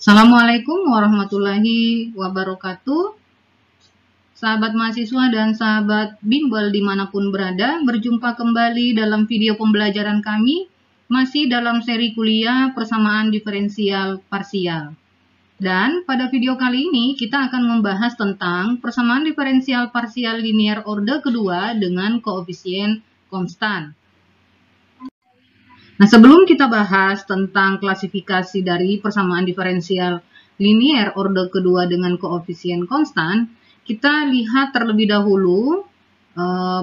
Assalamualaikum warahmatullahi wabarakatuh. Sahabat mahasiswa dan sahabat bimbel dimanapun berada, berjumpa kembali dalam video pembelajaran kami, masih dalam seri kuliah persamaan diferensial parsial. Dan pada video kali ini kita akan membahas tentang persamaan diferensial parsial linear orde kedua dengan koefisien konstan. Nah, sebelum kita bahas tentang klasifikasi dari persamaan diferensial linear orde kedua dengan koefisien konstan, kita lihat terlebih dahulu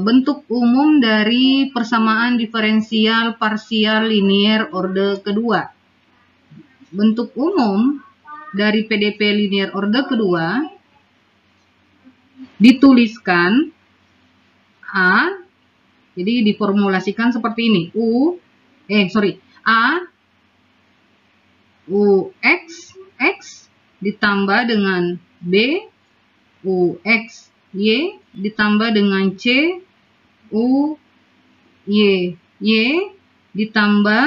bentuk umum dari persamaan diferensial parsial linear orde kedua. Bentuk umum dari PDP linear orde kedua dituliskan A, jadi diformulasikan seperti ini, A UX X ditambah dengan B UX Y ditambah dengan C UY Y ditambah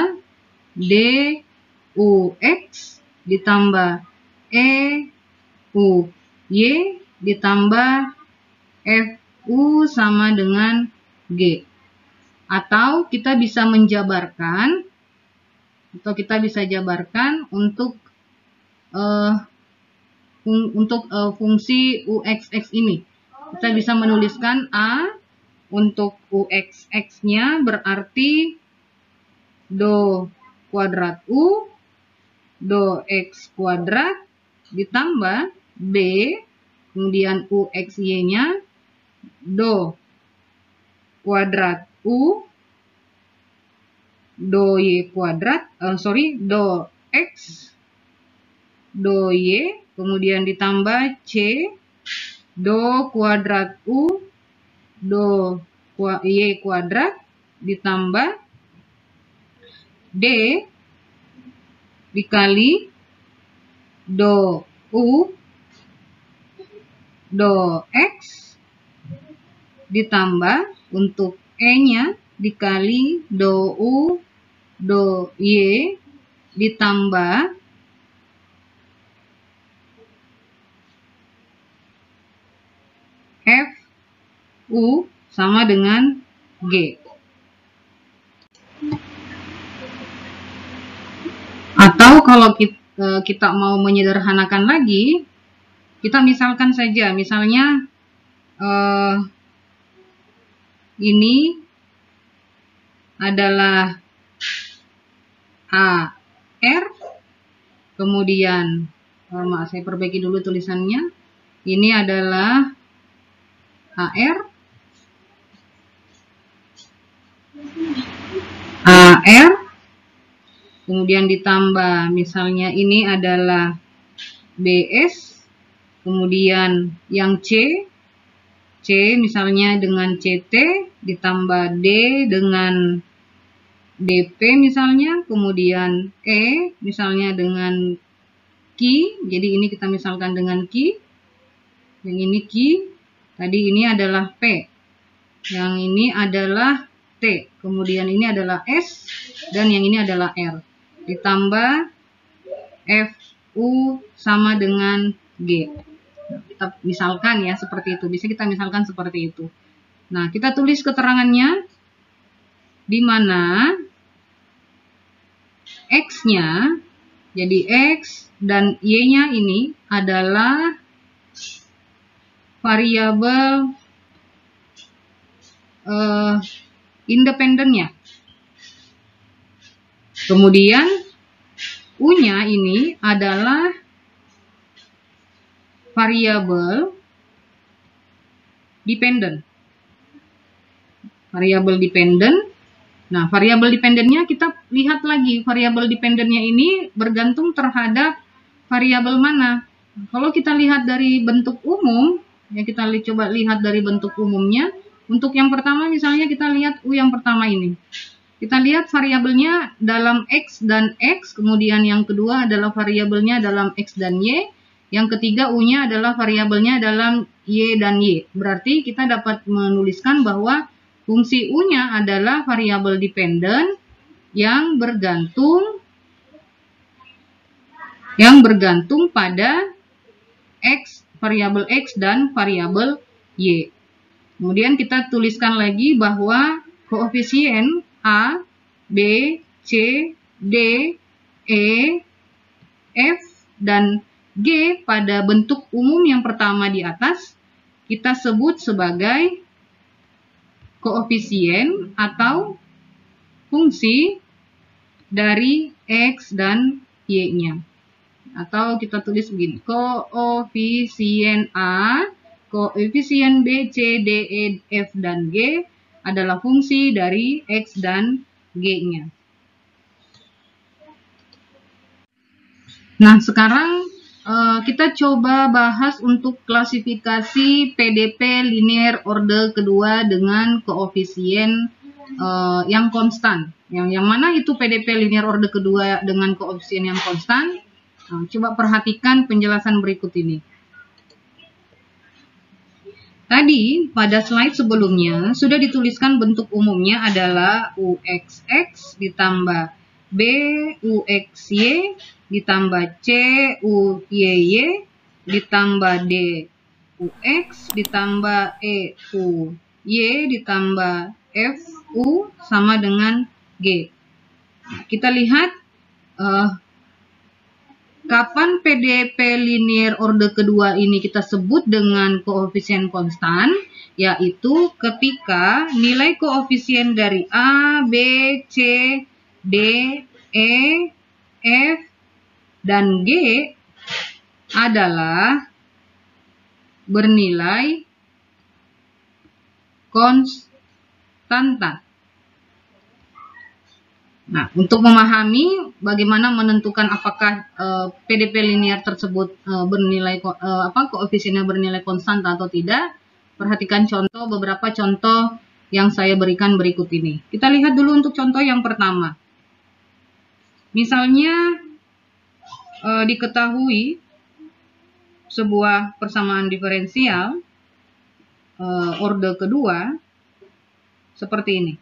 D UX ditambah E UY ditambah FU sama dengan G. Atau kita bisa menjabarkan untuk fungsi UXX ini. Kita bisa menuliskan A untuk UXX-nya berarti do kuadrat U do X kuadrat ditambah B, kemudian UXY-nya do kuadrat U do Y kuadrat, do X do Y, kemudian ditambah C do kuadrat U do Y kuadrat ditambah D dikali do U do X ditambah untuk E-nya dikali do U do Y ditambah F U sama dengan G. Atau kalau kita mau menyederhanakan lagi, kita misalkan saja, misalnya ini adalah AR, kemudian maaf, saya perbaiki dulu tulisannya. Ini adalah AR, kemudian ditambah misalnya ini adalah BS, kemudian yang C misalnya dengan CT ditambah D dengan DP misalnya, kemudian E misalnya dengan Q, jadi ini kita misalkan dengan Q, yang ini Q, tadi ini adalah P, yang ini adalah T, kemudian ini adalah S, dan yang ini adalah R, ditambah FU sama dengan G. Kita misalkan ya seperti itu, bisa kita misalkan seperti itu. Nah, kita tulis keterangannya, di mana X-nya, jadi X dan Y-nya ini adalah variabel independennya. Kemudian U-nya ini adalah variabel dependent. Variabel dependent. Nah, variabel dependennya kita lihat lagi. Variabel dependennya ini bergantung terhadap variabel mana. Kalau kita lihat dari bentuk umum, ya kita coba lihat dari bentuk umumnya. Untuk yang pertama misalnya kita lihat U yang pertama ini. Kita lihat variabelnya dalam X dan X, kemudian yang kedua adalah variabelnya dalam X dan Y. Yang ketiga U-nya adalah variabelnya dalam Y dan Y. Berarti kita dapat menuliskan bahwa fungsi U-nya adalah variabel dependent yang bergantung yang bergantung pada X, variabel X dan variabel Y. Kemudian kita tuliskan lagi bahwa koefisien A, B, C, D, E, F, dan G pada bentuk umum yang pertama di atas kita sebut sebagai koefisien atau fungsi dari X dan Y-nya. Atau kita tulis begini, koefisien A, koefisien B, C, D, E, F, dan G adalah fungsi dari X dan G-nya. Nah, sekarang kita coba bahas untuk klasifikasi PDP linear order kedua dengan koefisien yang konstan. Yang mana itu PDP linear order kedua dengan koefisien yang konstan? Nah, coba perhatikan penjelasan berikut ini. Tadi pada slide sebelumnya sudah dituliskan bentuk umumnya adalah UXX ditambah BUXY ditambah CUYY ditambah DUX ditambah EUY ditambah FU sama dengan G. Kita lihat kapan PDP linear order kedua ini kita sebut dengan koefisien konstan, yaitu ketika nilai koefisien dari A, B, C, D, E, F, dan G adalah bernilai konstanta. Nah, untuk memahami bagaimana menentukan apakah PDP linear tersebut bernilai koefisiennya bernilai konstan atau tidak, perhatikan beberapa contoh yang saya berikan berikut ini. Kita lihat dulu untuk contoh yang pertama. Misalnya diketahui sebuah persamaan diferensial order kedua seperti ini.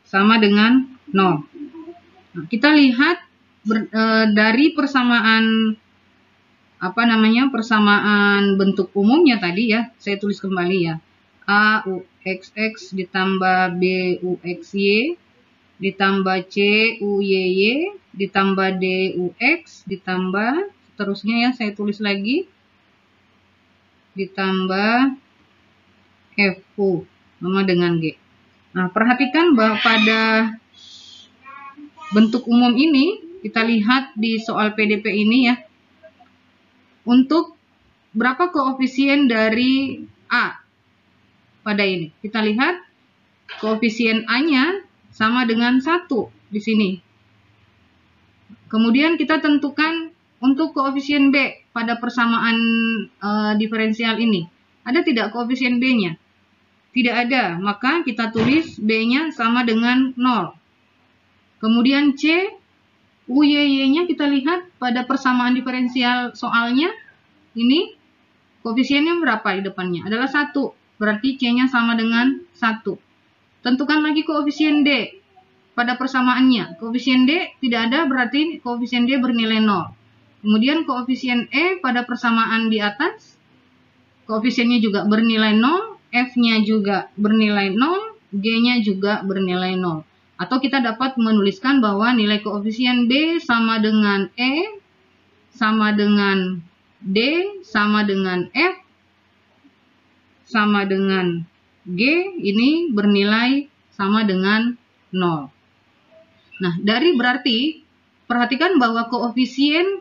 Sama dengan 0. Nah, kita lihat dari persamaan persamaan bentuk umumnya tadi ya, saya tulis kembali ya. A UXX ditambah B UXY ditambah C UYY ditambah D UX ditambah seterusnya ya, saya tulis lagi ditambah FU sama dengan G. Nah, perhatikan bahwa pada bentuk umum ini, kita lihat di soal PDP ini ya, untuk berapa koefisien dari A pada ini. Kita lihat koefisien A-nya sama dengan 1 di sini. Kemudian kita tentukan untuk koefisien B pada persamaan diferensial ini. Ada tidak koefisien B-nya? Tidak ada, maka kita tulis B-nya sama dengan 0. Kemudian C, UYY-nya kita lihat pada persamaan diferensial soalnya, ini koefisiennya berapa di depannya? Adalah 1, berarti C-nya sama dengan 1. Tentukan lagi koefisien D pada persamaannya. Koefisien D tidak ada, berarti koefisien D bernilai 0. Kemudian koefisien E pada persamaan di atas, koefisiennya juga bernilai 0. F-nya juga bernilai 0, G-nya juga bernilai 0. Atau kita dapat menuliskan bahwa nilai koefisien B sama dengan E, sama dengan D, sama dengan F, sama dengan G, ini bernilai sama dengan 0. Nah, berarti, perhatikan bahwa koefisien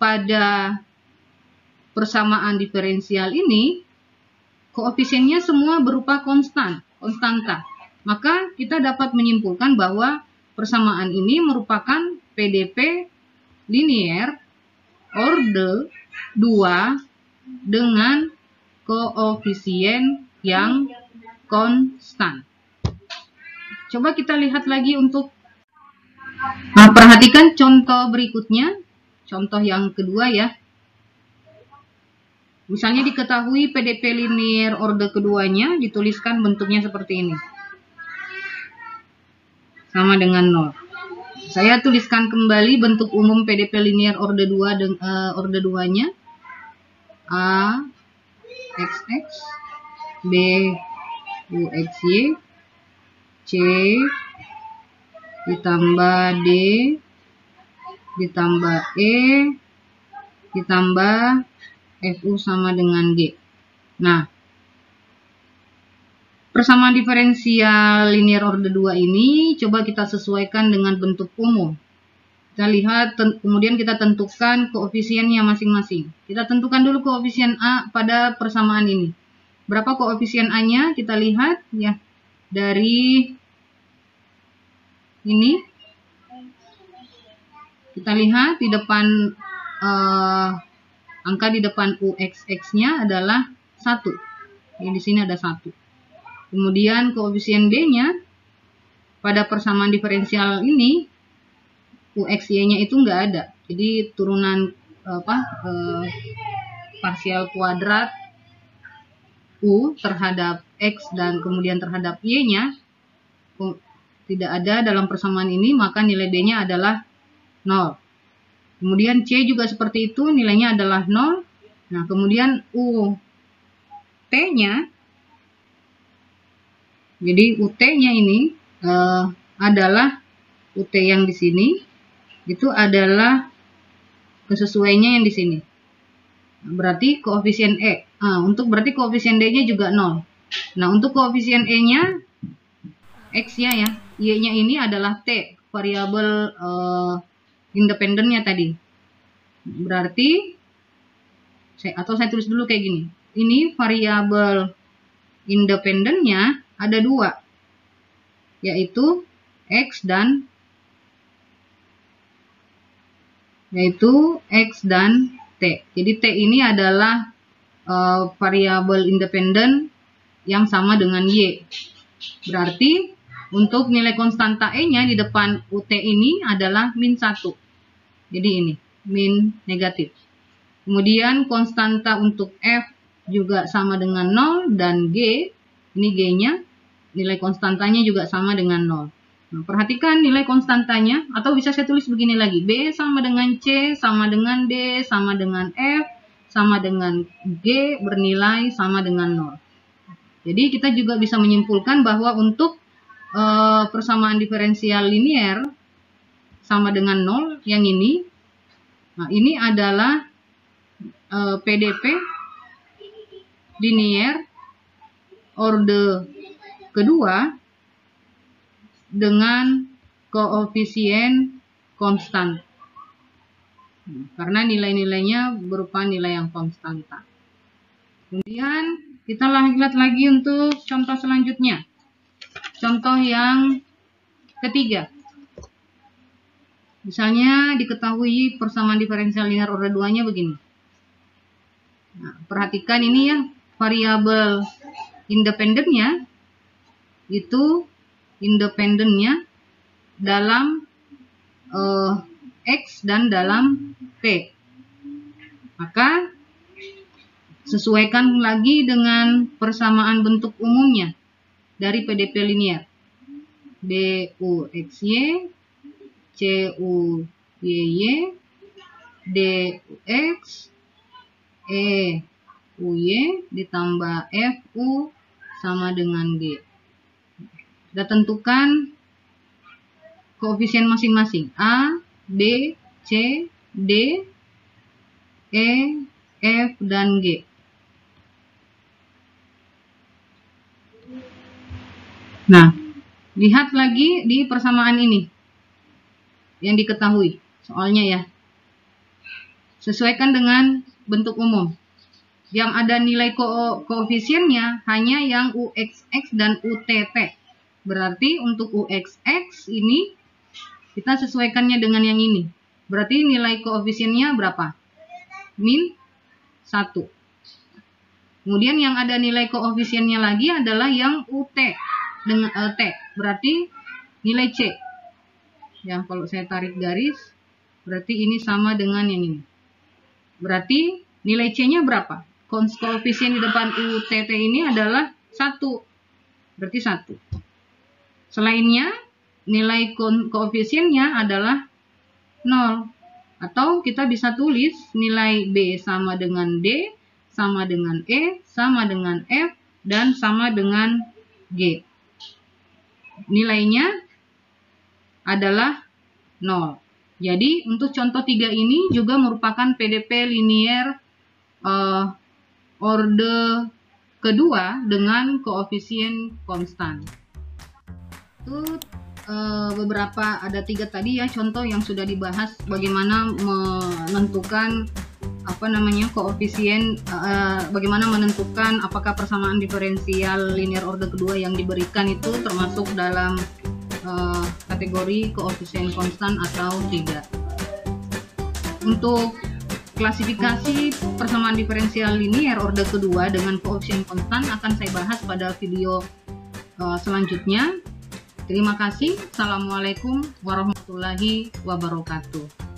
pada persamaan diferensial ini, koefisiennya semua berupa konstanta. Maka kita dapat menyimpulkan bahwa persamaan ini merupakan PDP linear order 2 dengan koefisien yang konstan. Coba kita lihat lagi perhatikan contoh berikutnya, contoh yang kedua ya. Misalnya diketahui PDP linear order keduanya, dituliskan bentuknya seperti ini. Sama dengan 0. Saya tuliskan kembali bentuk umum PDP linear orde 2 orde 2-nya. A XX, B UXY, C ditambah D ditambah E ditambah FU sama dengan G. Nah, persamaan diferensial linear orde 2 ini coba kita sesuaikan dengan bentuk umum. Kita lihat, kemudian kita tentukan koefisiennya masing-masing. Kita tentukan dulu koefisien A pada persamaan ini. Berapa koefisien A-nya? Kita lihat ya. Dari ini kita lihat di depan angka di depan UXX-nya adalah 1. Jadi di sini ada 1. Kemudian koefisien D-nya pada persamaan diferensial ini UXY-nya itu enggak ada. Jadi turunan parsial kuadrat U terhadap X dan kemudian terhadap Y-nya tidak ada dalam persamaan ini, maka nilai D-nya adalah 0. Kemudian C juga seperti itu, nilainya adalah 0. Nah, kemudian U T-nya, jadi UT-nya ini adalah UT yang di sini, itu adalah kesesuaiannya yang di sini. Berarti koefisien E. Berarti koefisien D-nya juga 0. Nah, untuk koefisien E-nya, X-nya ya, Y-nya ini adalah T, variabel independennya tadi. Berarti, saya tulis dulu kayak gini. Ini variabel independennya ada 2, yaitu X dan T. Jadi T ini adalah variabel independen yang sama dengan Y. Berarti untuk nilai konstanta E-nya di depan UT ini adalah min 1. Jadi ini, min negatif. Kemudian konstanta untuk F juga sama dengan 0 dan G, ini G-nya, nilai konstantanya juga sama dengan 0. Nah, perhatikan nilai konstantanya, atau bisa saya tulis begini lagi. B sama dengan C, sama dengan D, sama dengan F, sama dengan G, bernilai sama dengan 0. Jadi kita juga bisa menyimpulkan bahwa untuk persamaan diferensial linear sama dengan 0, yang ini, nah ini adalah PDP linear orde kedua dengan koefisien konstan, karena nilai-nilainya berupa nilai yang konstanta. Kemudian kita lihat lagi untuk contoh selanjutnya. Contoh yang ketiga. Misalnya diketahui persamaan diferensial linear orde 2-nya begini. Nah, perhatikan ini ya, variabel independennya itu dalam X dan dalam T. Maka sesuaikan lagi dengan persamaan bentuk umumnya dari PDP linear. BUXY, CUYY, DUX, EUY ditambah FU sama dengan G. Kita tentukan koefisien masing-masing. A, B, C, D, E, F, dan G. Nah, lihat lagi di persamaan ini yang diketahui soalnya ya. Sesuaikan dengan bentuk umum. Yang ada nilai koefisiennya hanya yang UXX dan UTT. Berarti untuk UXX ini kita sesuaikannya dengan yang ini. Berarti nilai koefisiennya berapa? Min 1. Kemudian yang ada nilai koefisiennya lagi adalah yang UT dengan T. Berarti nilai C. Ya, kalau saya tarik garis, berarti ini sama dengan yang ini. Berarti nilai C-nya berapa? Koefisien di depan UTT ini adalah 1. Berarti 1. Selainnya, nilai koefisiennya adalah 0. Atau kita bisa tulis nilai B sama dengan D, sama dengan E, sama dengan F, dan sama dengan G. Nilainya adalah 0. Jadi untuk contoh 3 ini juga merupakan PDP linier orde kedua dengan koefisien konstan. Itu beberapa, ada 3 tadi ya contoh yang sudah dibahas bagaimana menentukan koefisien, bagaimana menentukan apakah persamaan diferensial linear orde kedua yang diberikan itu termasuk dalam kategori koefisien konstan atau tidak. Untuk klasifikasi persamaan diferensial linear orde kedua dengan koefisien konstan akan saya bahas pada video selanjutnya. Terima kasih. Assalamualaikum warahmatullahi wabarakatuh.